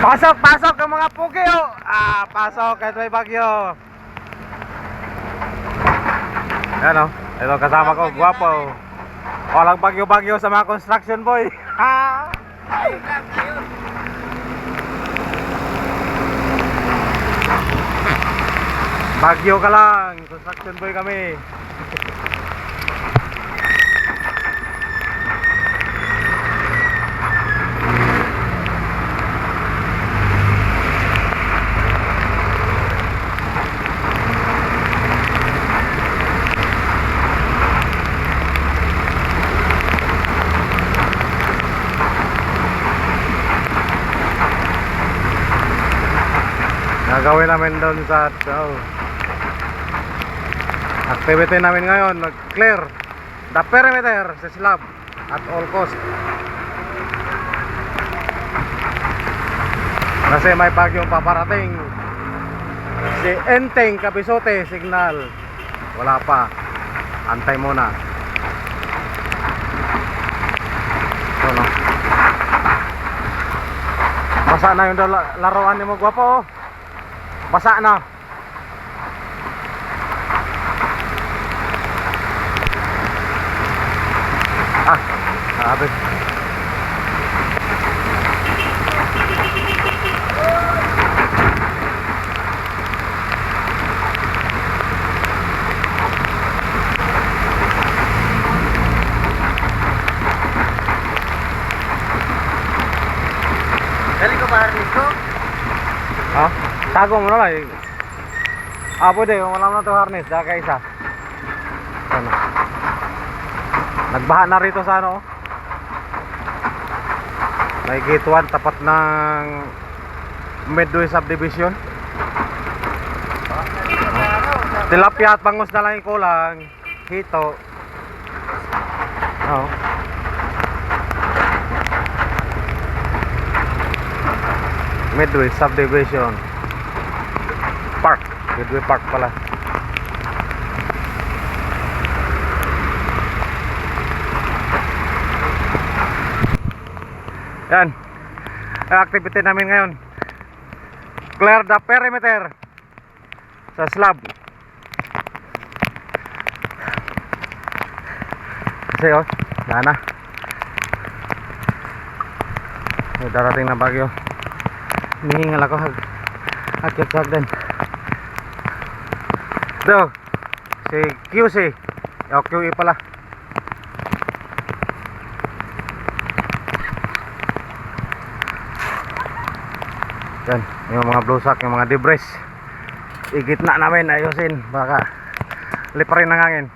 Pasok, pasok ang mga pugi oh. Pasok kahit may bagyo. Yan oh, ito kasama ko, gwapo. Walang bagyo-bagyo sa mga construction boy. Bagyo ka lang, construction boy kami. Gagawin namin doon sa activity namin ngayon, mag-clear the perimeter sa slab at all cost. Kasi may bagyong paparating. Si Enteng Kabisote signal wala pa, antay muna. So, no? Basa na yung laruan ni mo, gwapo oh. Basa na. Sabi. Dali ko harness ko? Ha? Tago mo na lang eh. Pwede, wala mo na ito harness, daka isa. Ano? Nagbaha na rito sa ano. May gate 1 tapat ng Midway Subdivision. Tilapia at bangus na lang yung kulang. Hito. Oh. Midway Subdivision Park. Midway Park pala. Yan ang activity namin ngayon, clear the perimeter sa slab. Kasi oh, na may darating na bagyo. Hinihingal ako hakyat sa hagdan. Ito si QC o QE pala. Yan, yung mga blusak, yung mga debris igitna namin, ayusin baka liparin ng hangin.